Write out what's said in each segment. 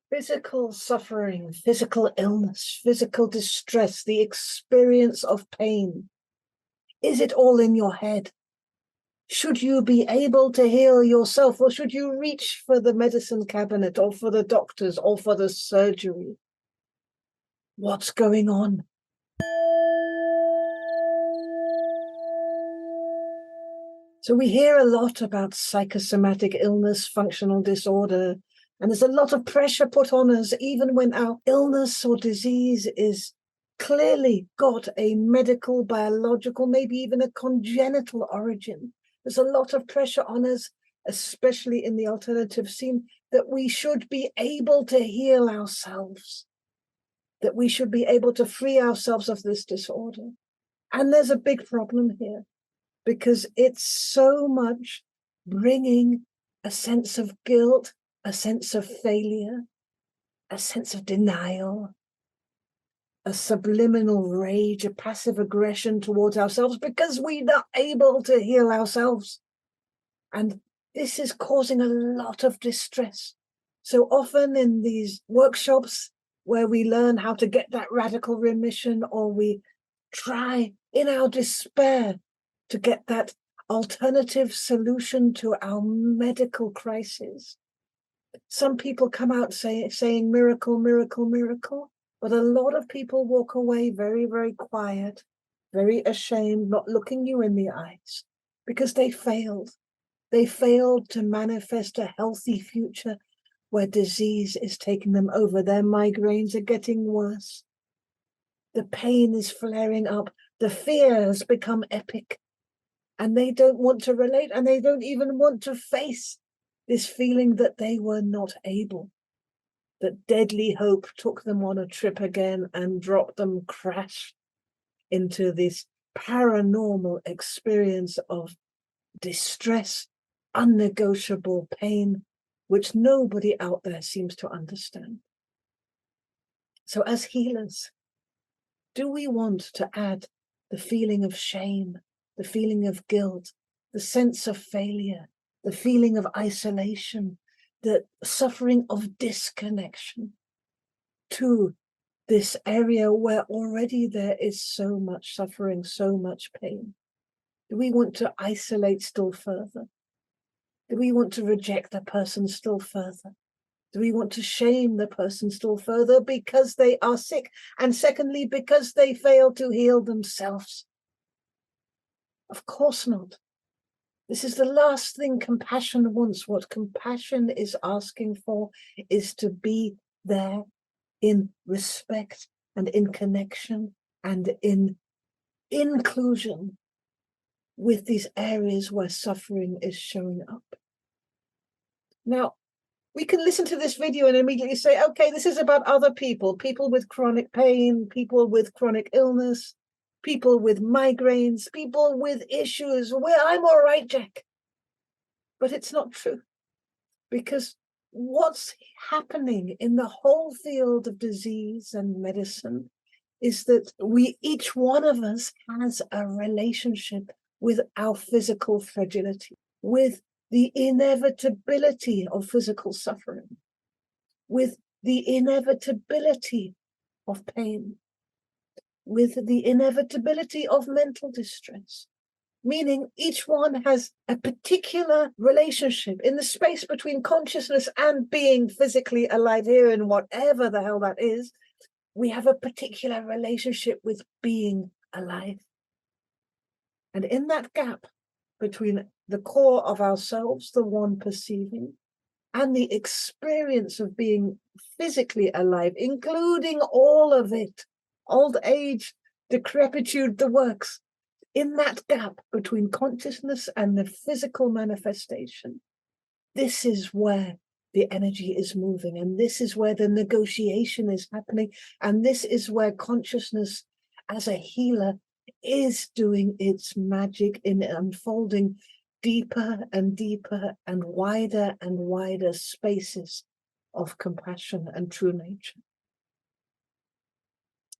Physical suffering, physical illness, physical distress, the experience of pain. Is it all in your head? Should you be able to heal yourself, or should you reach for the medicine cabinet or for the doctors or for the surgery? What's going on? So we hear a lot about psychosomatic illness, functional disorder, and there's a lot of pressure put on us, even when our illness or disease is clearly got a medical, biological, maybe even a congenital origin. There's a lot of pressure on us, especially in the alternative scene, that we should be able to heal ourselves, that we should be able to free ourselves of this disorder. And there's a big problem here, because it's so much bringing a sense of guilt, a sense of failure, a sense of denial, a subliminal rage, a passive aggression towards ourselves because we're not able to heal ourselves. And this is causing a lot of distress. So often in these workshops where we learn how to get that radical remission, or we try in our despair to get that alternative solution to our medical crisis, some people come out saying miracle, miracle, miracle, but a lot of people walk away very, very quiet, very ashamed, not looking you in the eyes, because they failed. They failed to manifest a healthy future where disease is taking them over. Their migraines are getting worse. The pain is flaring up. The fear has become epic. And they don't want to relate, and they don't even want to face this feeling that they were not able, that deadly hope took them on a trip again and dropped them crash into this paranormal experience of distress, unnegotiable pain, which nobody out there seems to understand. So as healers, do we want to add the feeling of shame, the feeling of guilt, the sense of failure, the feeling of isolation, the suffering of disconnection to this area where already there is so much suffering, so much pain? Do we want to isolate still further? Do we want to reject the person still further? Do we want to shame the person still further because they are sick? And secondly, because they fail to heal themselves? Of course not. This is the last thing compassion wants. What compassion is asking for is to be there in respect and in connection and in inclusion with these areas where suffering is showing up. Now, we can listen to this video and immediately say, okay, this is about other people, people with chronic pain, people with chronic illness, people with migraines, people with issues where I'm all right, Jack. But it's not true, because what's happening in the whole field of disease and medicine is that each one of us has a relationship with our physical fragility, with the inevitability of physical suffering, with the inevitability of pain, with the inevitability of mental distress, meaning each one has a particular relationship in the space between consciousness and being physically alive here in whatever the hell that is. We have a particular relationship with being alive. And in that gap between the core of ourselves, the one perceiving, and the experience of being physically alive, including all of it, old age, decrepitude, the works, in that gap between consciousness and the physical manifestation, this is where the energy is moving, and this is where the negotiation is happening, and this is where consciousness as a healer is doing its magic in unfolding deeper and deeper and wider spaces of compassion and true nature.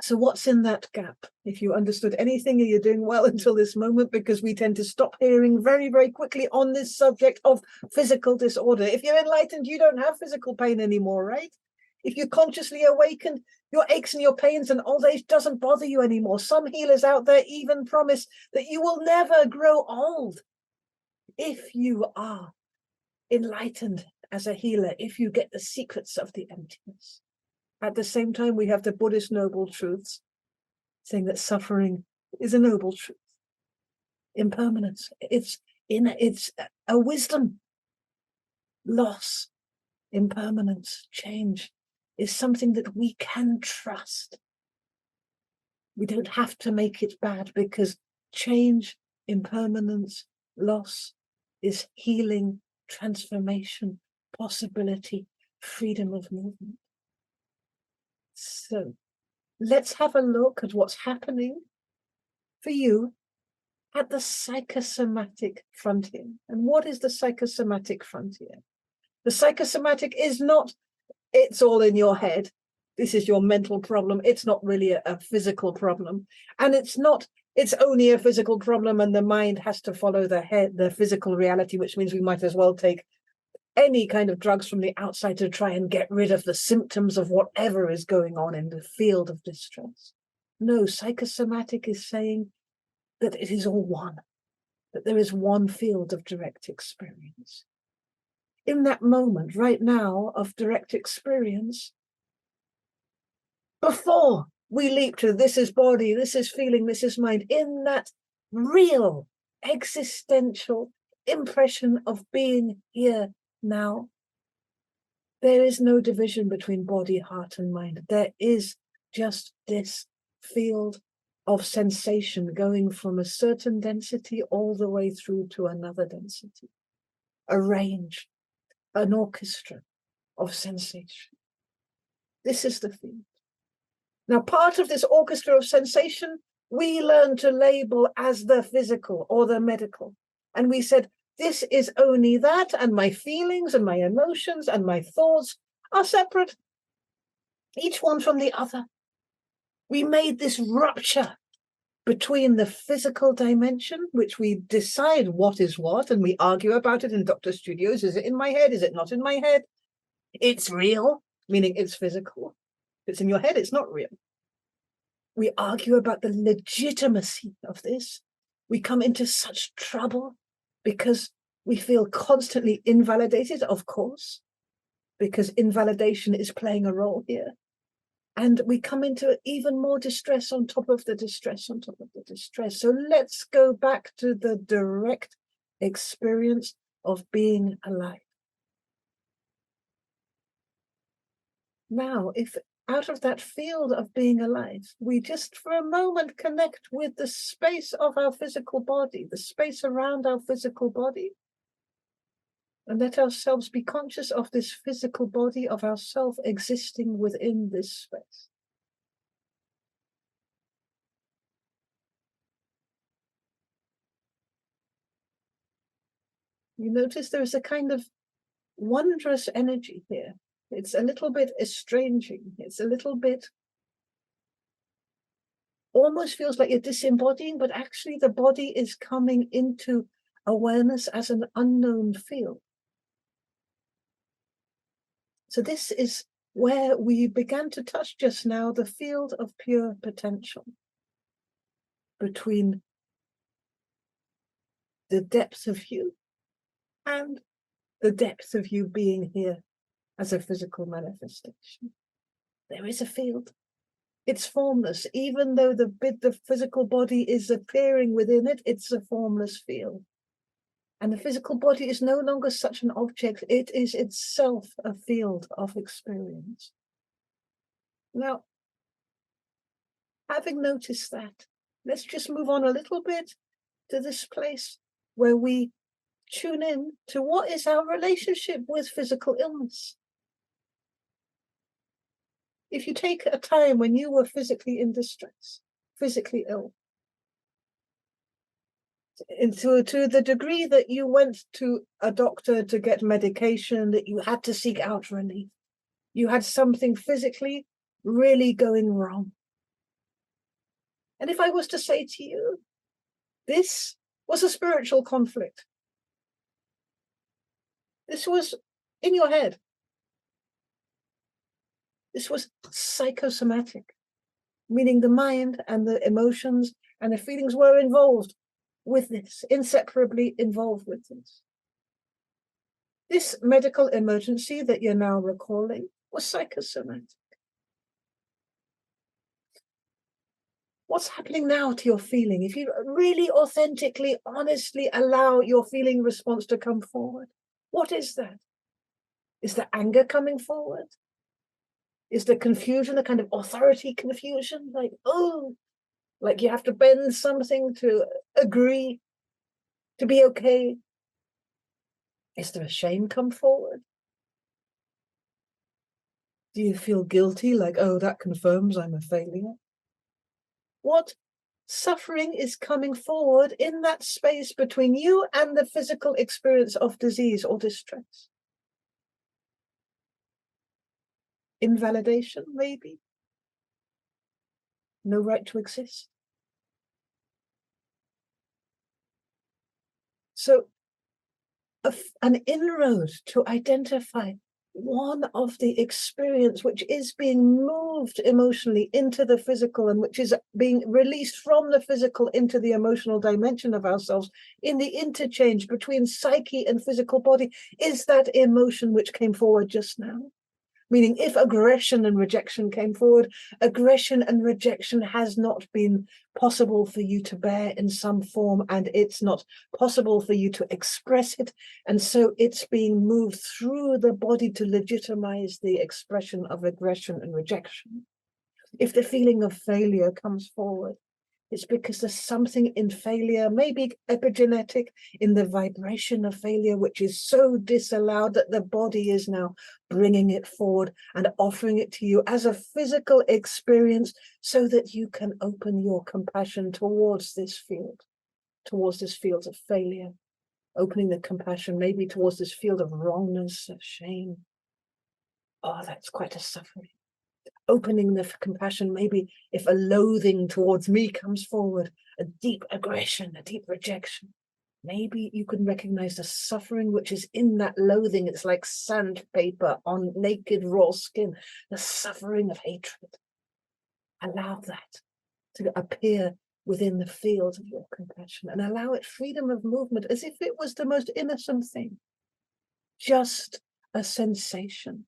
So what's in that gap? If you understood anything, you're doing well until this moment, because we tend to stop hearing very, very quickly on this subject of physical disorder. If you're enlightened, you don't have physical pain anymore, right? If you consciously awaken, your aches and your pains and old age doesn't bother you anymore. Some healers out there even promise that you will never grow old if you are enlightened as a healer, if you get the secrets of the emptiness. At the same time, we have the Buddhist noble truths saying that suffering is a noble truth. Impermanence, it's a wisdom. Loss, impermanence, change is something that we can trust. We don't have to make it bad, because change, impermanence, loss is healing, transformation, possibility, freedom of movement. So let's have a look at what's happening for you at the psychosomatic frontier. And what is the psychosomatic frontier? The psychosomatic is not, it's all in your head. This is your mental problem. It's not really a physical problem. And it's only a physical problem, and the mind has to follow the physical reality, which means we might as well take any kind of drugs from the outside to try and get rid of the symptoms of whatever is going on in the field of distress. No, psychosomatic is saying that it is all one, that there is one field of direct experience. In that moment right now of direct experience, before we leap to this is body, this is feeling, this is mind, in that real existential impression of being here now, there is no division between body, heart, and mind. There is just this field of sensation going from a certain density all the way through to another density. A range, an orchestra of sensation. This is the field. Now, part of this orchestra of sensation, we learn to label as the physical or the medical. And we said, this is only that, and my feelings and my emotions and my thoughts are separate, each one from the other. We made this rupture between the physical dimension, which we decide what is what, and we argue about it in doctor studios. Is it in my head? Is it not in my head? It's real, meaning it's physical. If it's in your head, it's not real. We argue about the legitimacy of this. We come into such trouble because we feel constantly invalidated, of course, because invalidation is playing a role here. And we come into even more distress on top of the distress on top of the distress. So let's go back to the direct experience of being alive. Now, if out of that field of being alive, we just for a moment connect with the space of our physical body, the space around our physical body, and let ourselves be conscious of this physical body of ourself existing within this space. You notice there is a kind of wondrous energy here. It's a little bit estranging. It's a little bit, almost feels like you're disembodying, but actually the body is coming into awareness as an unknown field. So this is where we began to touch just now, the field of pure potential between the depth of you and the depth of you being here as a physical manifestation. There is a field. It's formless. Even though the physical body is appearing within it, it's a formless field. And the physical body is no longer such an object. It is itself a field of experience. Now, having noticed that, let's just move on a little bit to this place where we tune in to what is our relationship with physical illness. If you take a time when you were physically in distress, physically ill, to the degree that you went to a doctor to get medication, that you had to seek out relief, you had something physically really going wrong. And if I was to say to you, this was a spiritual conflict, this was in your head, This was psychosomatic, meaning the mind and the emotions and the feelings were involved with this, inseparably involved with this. This medical emergency that you're now recalling was psychosomatic. What's happening now to your feeling? If you really authentically, honestly allow your feeling response to come forward, what is that? Is the anger coming forward? Is the confusion, a kind of authority confusion? Like, oh, like you have to bend something to agree, to be okay? Is there a shame come forward? Do you feel guilty, like, oh, that confirms I'm a failure? What suffering is coming forward in that space between you and the physical experience of disease or distress? Invalidation, maybe? No right to exist? So an inroad to identify one of the experience which is being moved emotionally into the physical and which is being released from the physical into the emotional dimension of ourselves in the interchange between psyche and physical body is that emotion which came forward just now. Meaning, if aggression and rejection came forward, aggression and rejection has not been possible for you to bear in some form, and it's not possible for you to express it. And so it's being moved through the body to legitimize the expression of aggression and rejection. If the feeling of failure comes forward, it's because there's something in failure, maybe epigenetic, in the vibration of failure, which is so disallowed that the body is now bringing it forward and offering it to you as a physical experience so that you can open your compassion towards this field of failure, opening the compassion maybe towards this field of wrongness, of shame. Oh, that's quite a suffering. Opening the compassion, maybe if a loathing towards me comes forward, a deep aggression, a deep rejection, maybe you can recognize the suffering which is in that loathing. It's like sandpaper on naked raw skin, the suffering of hatred. Allow that to appear within the field of your compassion and allow it freedom of movement as if it was the most innocent thing, just a sensation,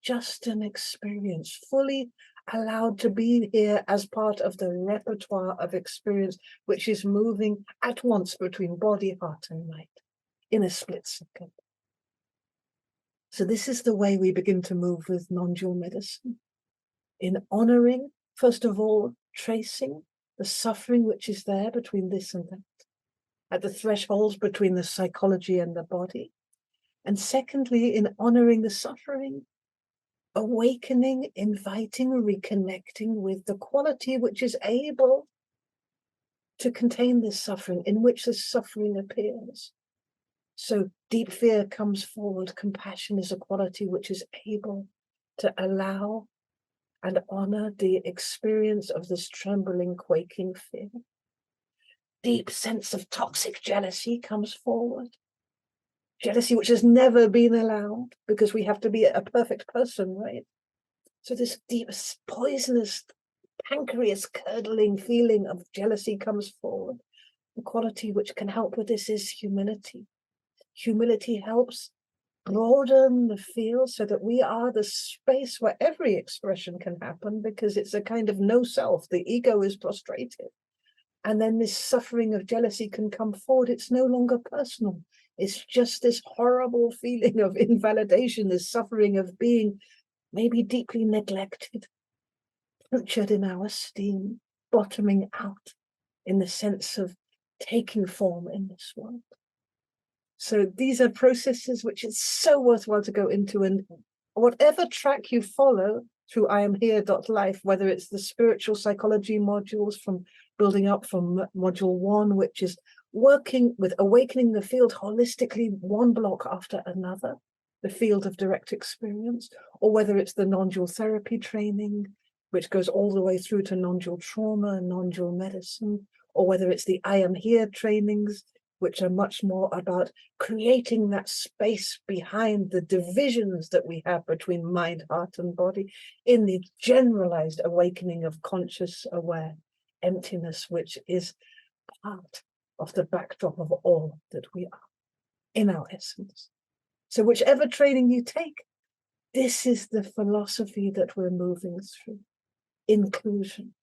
just an experience, fully allowed to be here as part of the repertoire of experience, which is moving at once between body, heart, and mind in a split second. So this is the way we begin to move with non-dual medicine, in honoring, first of all, tracing the suffering which is there between this and that, at the thresholds between the psychology and the body. And secondly, in honoring the suffering, awakening, inviting, reconnecting with the quality which is able to contain this suffering, in which this suffering appears. So deep fear comes forward. Compassion is a quality which is able to allow and honor the experience of this trembling, quaking fear. Deep sense of toxic jealousy comes forward. Jealousy which has never been allowed because we have to be a perfect person, right? So this deep, poisonous, pancreas curdling feeling of jealousy comes forward. The quality which can help with this is humility. Humility helps broaden the field so that we are the space where every expression can happen, because it's a kind of no self. The ego is prostrated. And then this suffering of jealousy can come forward. It's no longer personal. It's just this horrible feeling of invalidation, this suffering of being maybe deeply neglected, punctured in our esteem, bottoming out in the sense of taking form in this world. So these are processes which it's so worthwhile to go into, and whatever track you follow through IamHere.life, whether it's the spiritual psychology modules from building up from module 1, which is working with awakening the field holistically, one block after another, the field of direct experience, or whether it's the non-dual therapy training, which goes all the way through to non-dual trauma and non-dual medicine, or whether it's the I Am Here trainings, which are much more about creating that space behind the divisions that we have between mind, heart, and body in the generalized awakening of conscious, aware emptiness, which is part of the backdrop of all that we are in our essence. So whichever training you take, this is the philosophy that we're moving through. Inclusion,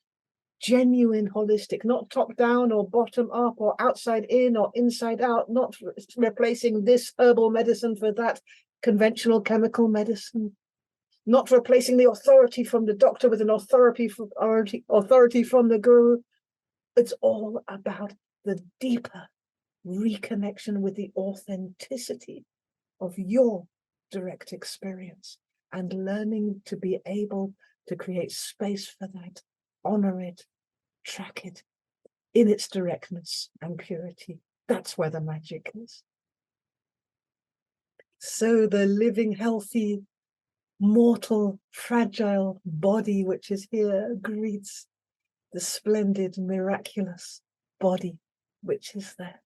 genuine holistic, not top down or bottom up or outside in or inside out, not replacing this herbal medicine for that conventional chemical medicine, not replacing the authority from the doctor with an authority from the guru. It's all about the deeper reconnection with the authenticity of your direct experience and learning to be able to create space for that, honor it, track it in its directness and purity. That's where the magic is. So the living, healthy, mortal, fragile body which is here greets the splendid, miraculous body which is there.